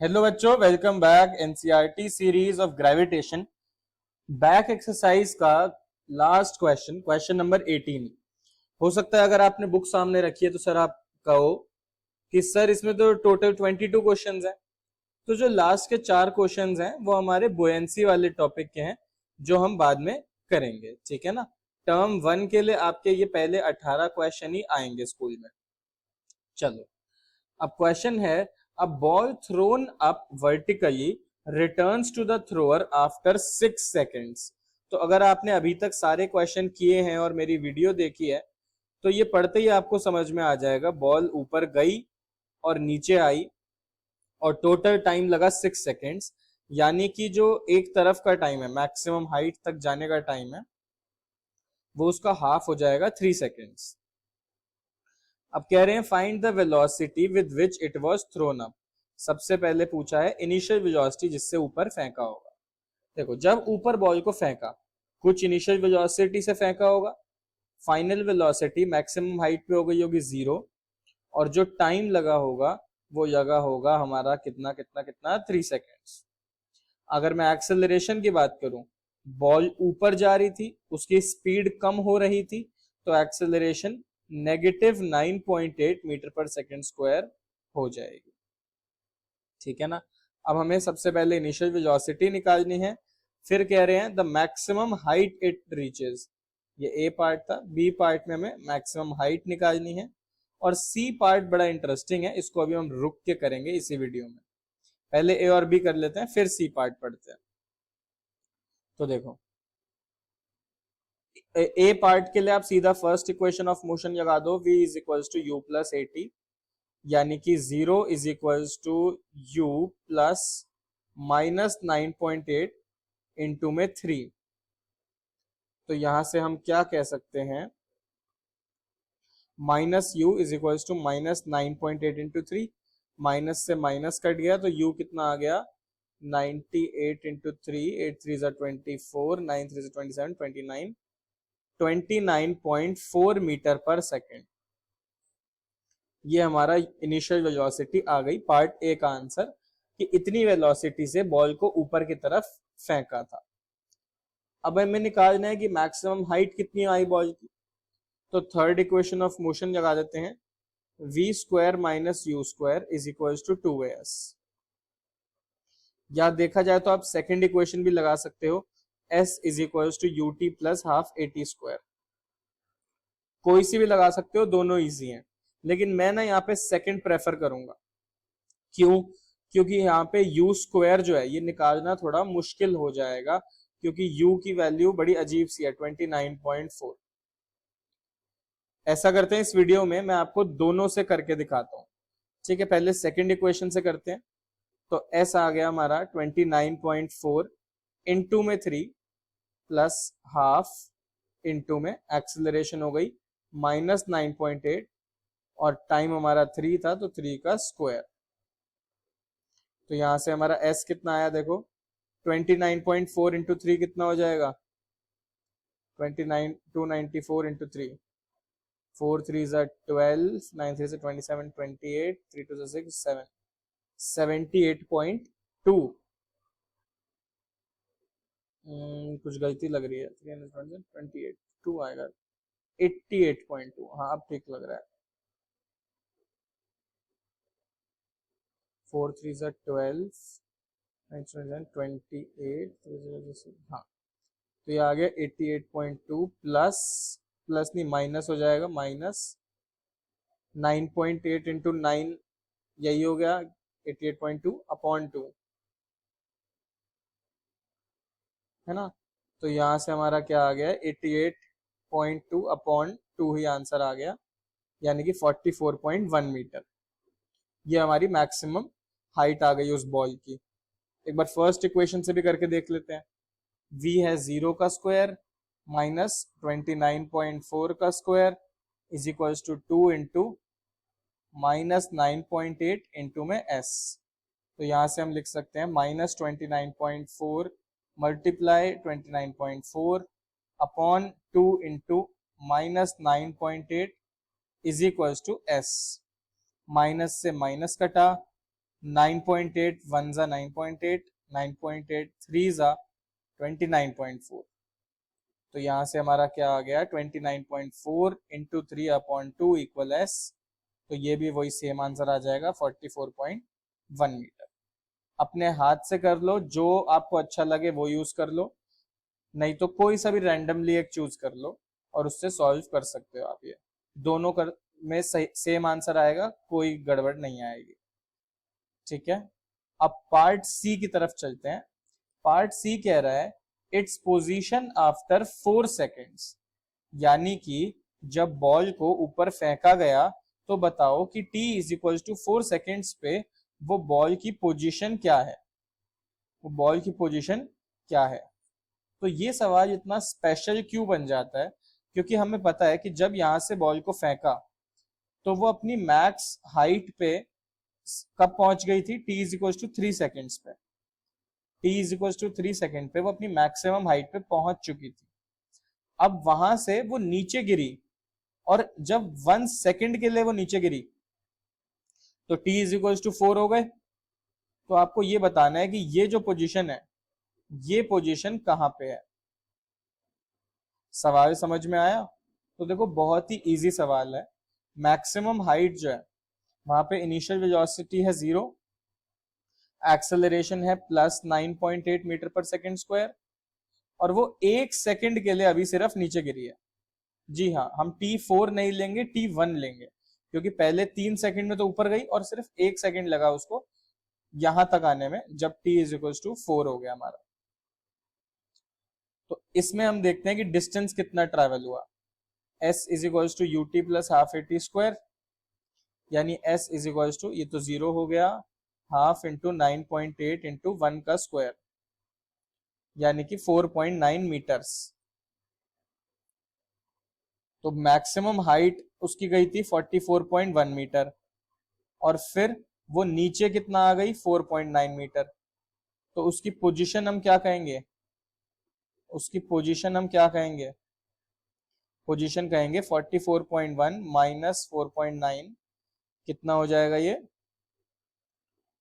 Hello बच्चों, welcome back. NCERT series of gravitation back exercise का last question, question number 18। हो सकता है अगर आपने बुक सामने रखी है तो सर आप कहो कि सर इसमें तो टोटल 22 क्वेश्चंस हैं। तो जो लास्ट के 4 क्वेश्चंस हैं वो हमारे बुयंसी वाले टॉपिक के हैं जो हम बाद में करेंगे, ठीक है ना। टर्म 1 के लिए आपके ये पहले 18 क्वेश्चन ही आएंगे स्कूल में। चलो, अब क्वेश्चन है, a ball thrown up vertically returns to the thrower after 6 seconds. तो अगर आपने अभी तक सारे क्वेश्चन किए हैं और मेरी वीडियो देखी है तो ये पढ़ते ही आपको समझ में आ जाएगा। बॉल ऊपर गई और नीचे आई और टोटल टाइम लगा 6 सेकेंड्स, यानी कि जो एक तरफ का टाइम है, मैक्सिमम हाइट तक जाने का टाइम है, वो उसका हाफ हो जाएगा 3 सेकेंड्स। अब कह रहे हैं find the velocity with which it was thrown up. सबसे पहले पूछा है इनिशियल वेलोसिटी जिससे ऊपर फेंका होगा। देखो, जब ऊपर बॉल को फेंका कुछ इनिशियल वेलोसिटी से फेंका होगा, फाइनल वेलोसिटी मैक्सिमम हाइट पे हो गई होगी 0, और जो टाइम लगा होगा वो लगा होगा हमारा कितना कितना कितना 3 सेकेंड्स। अगर मैं एक्सेलरेशन की बात करूं, बॉल ऊपर जा रही थी, उसकी स्पीड कम हो रही थी, तो एक्सेलरेशन -9.8 मीटर पर सेकेंड स्क्वायर हो जाएगी, ठीक है ना। अब हमें सबसे पहले इनिशियल वेलोसिटी निकालनी है, फिर कह रहे हैं the maximum height it reaches. ये ए पार्ट था। बी पार्ट में हमें मैक्सिमम हाइट निकालनी है, और सी पार्ट बड़ा इंटरेस्टिंग है, इसको अभी हम रुक के करेंगे इसी वीडियो में। पहले ए और बी कर लेते हैं, फिर सी पार्ट पढ़ते हैं। तो देखो, ए पार्ट के लिए आप सीधा फर्स्ट इक्वेशन ऑफ मोशन लगा दो, v is equals to U plus A T, यानी कि 0 is equals to U plus -9.8 into में 3। तो यहां से हम क्या कह सकते हैं, minus U is equals to -9.8 into 3, minus से माइनस कट गया तो u कितना आ गया 98 इंटू 3, 8 3 24, 9 3 27, 29, 29.4 मीटर पर सेकेंड। ये हमारा इनिशियल वेलोसिटी आ गई, पार्ट ए का आंसर, कि इतनी वेलोसिटी से बॉल को ऊपर की तरफ फेंका था। अब हमें निकालना है कि मैक्सिमम हाइट कितनी आई बॉल की। तो थर्ड इक्वेशन ऑफ मोशन लगा देते हैं, v square minus U square is equal to 2as। या देखा जाए तो आप सेकेंड इक्वेशन भी लगा सकते हो, s is equal to U T plus half A T square. कोई सी भी लगा सकते हो, दोनों इजी हैं, लेकिन मैं ना यहाँ पे सेकंड प्रेफर करूंगा। क्यों? क्योंकि यहाँ पे u स्क्वायर जो है ये निकालना थोड़ा मुश्किल हो जाएगा, क्योंकि u की वैल्यू बड़ी अजीब सी है 29.4। ऐसा करते हैं, इस वीडियो में मैं आपको दोनों से करके दिखाता हूँ, ठीक है। पहले सेकंड इक्वेशन से करते हैं। तो s आ गया हमारा 29.4 इंटू में 3 प्लस हाफ इंटू में एक्सेलरेशन हो गई -9.8, और टाइम हमारा 3 था तो 3 का स्क्वायर। तो यहां से हमारा s कितना आया, देखो 29.4 इंटू 3 कितना हो जाएगा 29, 294 इंटू 3, 4 3 12, 9 3 27, 28, 3 2 6 7, 78.2। कुछ गलती लग रही है, 328 2 आएगा 88.2। हाँ, अब ठीक लग रहा है। 4 3 12, 28, हाँ, तो ये आ गया 88.2 प्लस, प्लस नहीं माइनस हो जाएगा, माइनस 9.8 इंटू 9, यही हो गया 88.2 अपॉन 2, है ना। तो यहां से हमारा क्या आ गया 88.2 अपॉन 2 ही आंसर आ गया, यानी कि 44.1 मीटर। ये हमारी मैक्सिमम हाइट आ गई उस बॉल की। एक बार फर्स्ट इक्वेशन से भी करके देख लेते हैं। v है 0 का स्क्वायर माइनस 29.4 का square is equal to 2 into -9.8 into में s। तो यहां से हम लिख सकते हैं -29.4 multiply 29.4 upon 2 into -9.8 is equal to s। Minus से माइनस कटा 9.8 1 जा 9.8, 9.8 3 जा 29.4। तो यहां से हमारा क्या आ गया 29.4 इंटू 3/2 इक्वल एस। तो ये भी वही सेम आंसर आ जाएगा 44.1 मीटर। अपने हाथ से कर लो, जो आपको अच्छा लगे वो यूज कर लो, नहीं तो कोई सा भी रैंडमली एक चूज कर लो और उससे सॉल्व कर सकते हो आप। ये दोनों कर में सेम आंसर आएगा, कोई गड़बड़ नहीं आएगी। ठीक है, अब पार्ट सी की तरफ चलते हैं। पार्ट सी कह रहा है इट्स पोजीशन आफ्टर 4 सेकेंड्स, यानी कि जब बॉल को ऊपर फेंका गया तो बताओ कि t is equal to 4 seconds पे वो बॉल की पोजीशन क्या है, वो बॉल की पोजीशन क्या है। तो ये सवाल इतना स्पेशल क्यों बन जाता है, क्योंकि हमें पता है कि जब यहां से बॉल को फेंका तो वो अपनी मैक्स हाइट पे कब पहुंच गई थी, t is equal to 3 seconds पे। t is equal to 3 second पे वो अपनी मैक्सिमम हाइट पे पहुंच चुकी थी। अब वहां से वो नीचे गिरी, और जब 1 सेकेंड के लिए वो नीचे गिरी तो t इज इक्वल टू 4 हो गए। तो आपको ये बताना है कि ये जो पोजीशन है, ये पोजीशन कहां पे है। सवाल समझ में आया? तो देखो बहुत ही इजी सवाल है। मैक्सिमम हाइट जो है वहां पे इनिशियल वेलोसिटी है 0, एक्सेलरेशन है प्लस 9.8 मीटर पर सेकेंड स्क्वायर, और वो 1 सेकेंड के लिए अभी सिर्फ नीचे गिरी है। जी हाँ, हम t4 नहीं लेंगे, t1 लेंगे, क्योंकि पहले 3 सेकेंड में तो ऊपर गई और सिर्फ 1 सेकेंड लगा उसको यहां तक आने में, जब t इज इक्वल टू 4 हो गया हमारा। तो इसमें हम देखते हैं कि डिस्टेंस कितना ट्रेवल हुआ। s is equal to U T plus half A T square, यानी s इज इक्वल टू, ये तो 0 हो गया, हाफ इंटू 9.8 इंटू 1 का स्क्वायर, यानी कि 4.9 मीटर्स। तो मैक्सिमम हाइट उसकी गई थी 44.1 मीटर, और फिर वो नीचे कितना आ गई 4.9 मीटर। तो उसकी पोजीशन हम क्या कहेंगे, उसकी पोजीशन हम क्या कहेंगे, पोजीशन कहेंगे 44.1 माइनस 4.9, कितना हो जाएगा ये,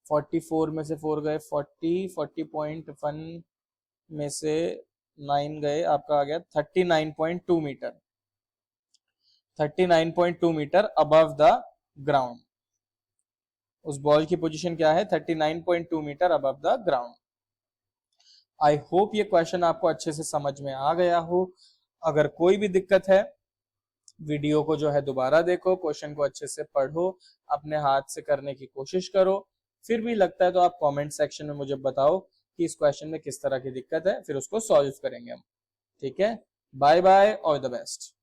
44 में से 4 गए 40, 40.1 में से 9 गए, आपका आ गया 39.2 metre, 39.2 metre above the ground. उस बॉल की पोजीशन क्या है, 39.2 metre above the ground. I hope ये क्वेश्चन आपको अच्छे से समझ में आ गया हो। अगर कोई भी दिक्कत है, वीडियो को जो है दोबारा देखो, क्वेश्चन को अच्छे से पढ़ो, अपने हाथ से करने की कोशिश करो। फिर भी लगता है तो आप कमेंट सेक्शन में मुझे बताओ कि इस क्वेश्चन में किस तरह की दिक्कत है, फिर उसको सॉल्व करेंगे हम। ठीक है, bye bye, all the best.